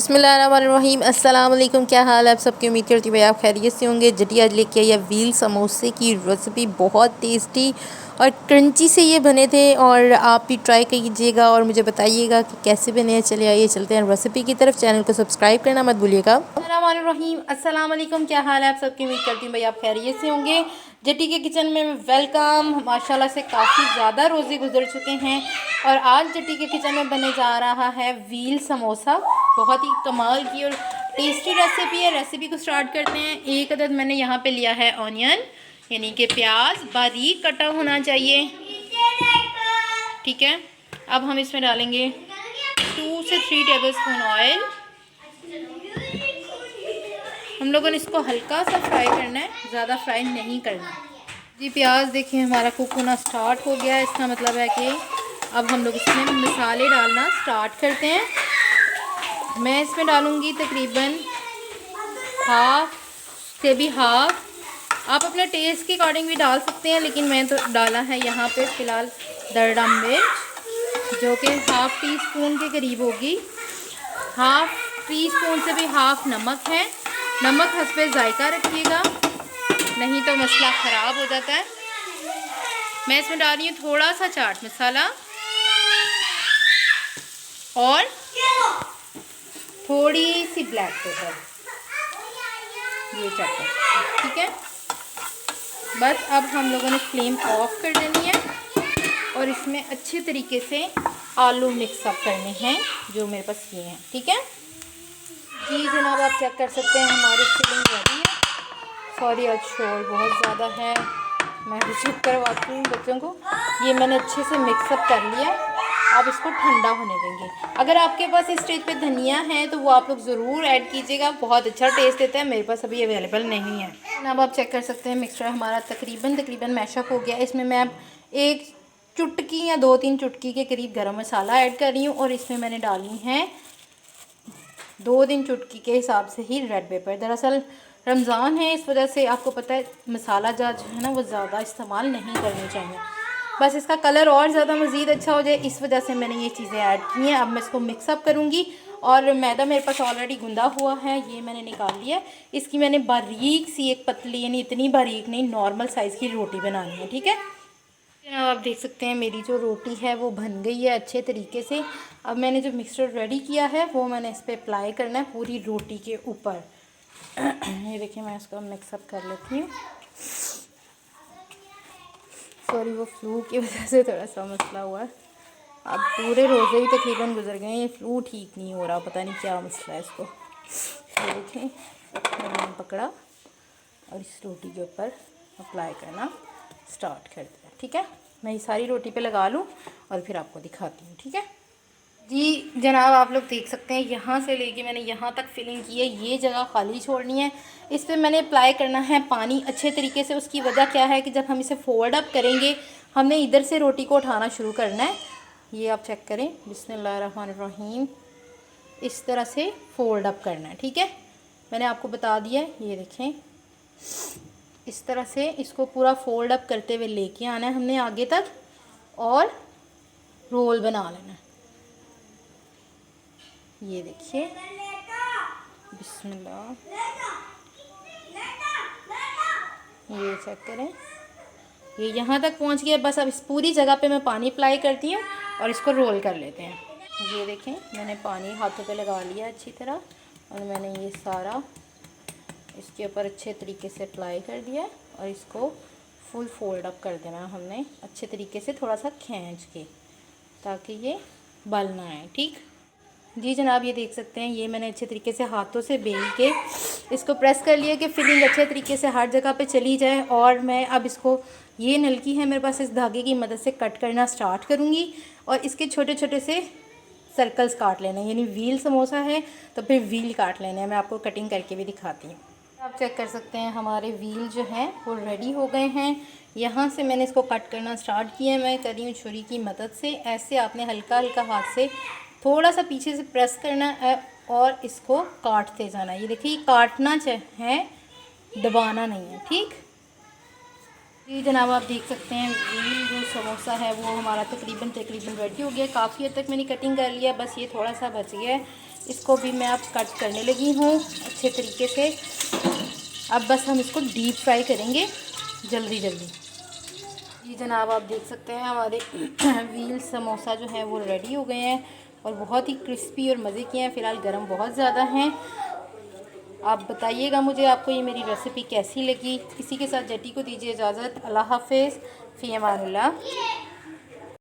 बिस्मिल्लाहिर्रहमानिर्रहीम। अस्सलाम वालेकुम। क्या हाल है आप सबकी? उम्मीद करती हूँ भाई आप खैरियत से होंगे। जटी आज लेके आई है व्हील समोसे की रेसिपी। बहुत टेस्टी और क्रंची से ये बने थे और आप भी ट्राई कीजिएगा और मुझे बताइएगा कि कैसे बने हैं। चलिए आइए चलते हैं रेसिपी की तरफ। चैनल को सब्सक्राइब करना मत भूलिएगा। अस्सलाम वालेकुम। क्या हाल है आप सबकी? उम्मीद करती हूँ भाई आप खैरियत से होंगे। जटी के किचन में वेलकम। माशाल्लाह से काफ़ी ज़्यादा रोज़े गुजर चुके हैं और आज जटी के किचन में बने जा रहा है व्हील समोसा। बहुत ही कमाल की और टेस्टी रेसिपी है। रेसिपी को स्टार्ट करते हैं। एक अदद मैंने यहाँ पे लिया है ऑनियन, यानी कि प्याज बारीक कटा होना चाहिए। ठीक है, अब हम इसमें डालेंगे 2 से 3 टेबलस्पून ऑयल। हम लोगों ने इसको हल्का सा फ्राई करना है, ज़्यादा फ्राई नहीं करना जी। प्याज देखिए हमारा कुक होना स्टार्ट हो गया है। इसका मतलब है कि अब हम लोग इसमें मसाले डालना स्टार्ट करते हैं। मैं इसमें डालूँगी तकरीबन हाफ से भी हाफ। आप अपने टेस्ट के अकॉर्डिंग भी डाल सकते हैं, लेकिन मैं तो डाला है यहाँ पे फ़िलहाल दरड़ा मिर्च, जो कि हाफ टी स्पून के करीब होगी। हाफ टी स्पून से भी हाफ नमक है। नमक हस्बे ज़ायका रखिएगा, नहीं तो मसाला ख़राब हो जाता है। मैं इसमें डाल रही हूँ थोड़ा सा चाट मसाला और थोड़ी सी ब्लैक पेपर, ये चक्कर। ठीक है, बस अब हम लोगों ने फ्लेम ऑफ कर देनी है और इसमें अच्छे तरीके से आलू मिक्सअप करने हैं जो मेरे पास ये हैं। ठीक है जी जनाब, आप चेक कर सकते हैं हमारी फिलिंग रेडी है। सॉरी आज शोर बहुत ज़्यादा है, मैं भी चुप करवाती हूँ बच्चों को। ये मैंने अच्छे से मिक्सअप कर लिया। आप इसको ठंडा होने देंगे। अगर आपके पास इस स्टेज पे धनिया है तो वो आप लोग ज़रूर ऐड कीजिएगा, बहुत अच्छा टेस्ट देता है। मेरे पास अभी अवेलेबल नहीं है। अब आप चेक कर सकते हैं मिक्सचर हमारा तकरीबन मैशअप हो गया। इसमें मैं अब 1 चुटकी या 2-3 चुटकी के करीब गरम मसाला ऐड कर रही हूँ और इसमें मैंने डाली हैं 2-3 चुटकी के हिसाब से ही रेड पेपर। दरअसल रमज़ान है, इस वजह से आपको पता है मसाला जो है ना वो ज़्यादा इस्तेमाल नहीं करने चाहिए। बस इसका कलर और ज़्यादा मज़ीद अच्छा हो जाए, इस वजह से मैंने ये चीज़ें ऐड की हैं। अब मैं इसको मिक्सअप करूँगी और मैदा मेरे पास ऑलरेडी गुंदा हुआ है, ये मैंने निकाल लिया। इसकी मैंने बारीक सी एक पतली, यानी इतनी बारीक नहीं, नॉर्मल साइज़ की रोटी बनानी है। ठीक है, आप देख सकते हैं मेरी जो रोटी है वो बन गई है अच्छे तरीके से। अब मैंने जो मिक्सचर रेडी किया है वो मैंने इस पर अप्लाई करना है पूरी रोटी के ऊपर। ये देखिए मैं इसको मिक्सअप कर लेती हूँ। सॉरी वो फ्लू की वजह से थोड़ा सा मसला हुआ है। अब पूरे रोज़े ही तकरीबन गुजर गए, ये फ्लू ठीक नहीं हो रहा, पता नहीं क्या मसला है इसको। ये देखें मैंने पकड़ा और इस रोटी के ऊपर अप्लाई करना स्टार्ट कर दिया। ठीक है, मैं ये सारी रोटी पे लगा लूँ और फिर आपको दिखाती हूँ। ठीक है जी जनाब, आप लोग देख सकते हैं यहाँ से लेके मैंने यहाँ तक फिलिंग की है। ये जगह खाली छोड़नी है। इस पर मैंने अप्लाई करना है पानी अच्छे तरीके से। उसकी वजह क्या है कि जब हम इसे फोल्ड अप करेंगे, हमने इधर से रोटी को उठाना शुरू करना है। ये आप चेक करें, बिस्मिल्लाहिर्रहमानिर्रहीम, इस तरह से फोल्ड अप करना है। ठीक है, मैंने आपको बता दिया है। ये देखें इस तरह से इसको पूरा फोल्ड अप करते हुए लेके आना है हमने आगे तक और रोल बना लेना है। ये देखिए बिस्मिल्लाह, ये चेक करें, ये यहाँ तक पहुँच गया। बस अब इस पूरी जगह पे मैं पानी अप्लाई करती हूँ और इसको रोल कर लेते हैं। ये देखें मैंने पानी हाथों पे लगा लिया अच्छी तरह और मैंने ये सारा इसके ऊपर अच्छे तरीके से अप्लाई कर दिया और इसको फुल फोल्ड अप कर देना हमने अच्छे तरीके से, थोड़ा सा खींच के, ताकि ये बल ना आए। ठीक जी जनाब, ये देख सकते हैं ये मैंने अच्छे तरीके से हाथों से बेल के इसको प्रेस कर लिया कि फिलिंग अच्छे तरीके से हर जगह पे चली जाए। और मैं अब इसको, ये नलकी है मेरे पास, इस धागे की मदद से कट करना स्टार्ट करूँगी और इसके छोटे छोटे से सर्कल्स काट लेने, यानी व्हील समोसा है तो फिर व्हील काट लेने हैं। मैं आपको कटिंग करके भी दिखाती हूँ। आप चेक कर सकते हैं हमारे व्हील जो हैं वो रेडी हो गए हैं। यहाँ से मैंने इसको कट करना स्टार्ट किया है। मैं कर रही हूँ छुरी की मदद से। ऐसे आपने हल्का हल्का हाथ से थोड़ा सा पीछे से प्रेस करना है और इसको काटते जाना है। ये देखिए काटना है, दबाना नहीं है। ठीक जी जनाब, आप देख सकते हैं व्हील जो समोसा है वो हमारा तकरीबन रेडी हो गया। काफ़ी हद तक मैंने कटिंग कर लिया, बस ये थोड़ा सा बच गया है। इसको भी मैं अब कट करने लगी हूँ अच्छे तरीके से। अब बस हम इसको डीप फ्राई करेंगे जल्दी जल्दी। जी जनाब, आप देख सकते हैं हमारे व्हील समोसा जो है वो रेडी हो गए हैं और बहुत ही क्रिस्पी और मज़े के हैं। फ़िलहाल गरम बहुत ज़्यादा हैं। आप बताइएगा मुझे आपको ये मेरी रेसिपी कैसी लगी। इसी के साथ जटी को दीजिए इजाज़त। अल्लाह हाफ़िज़, फ़ी अमानिल्लाह।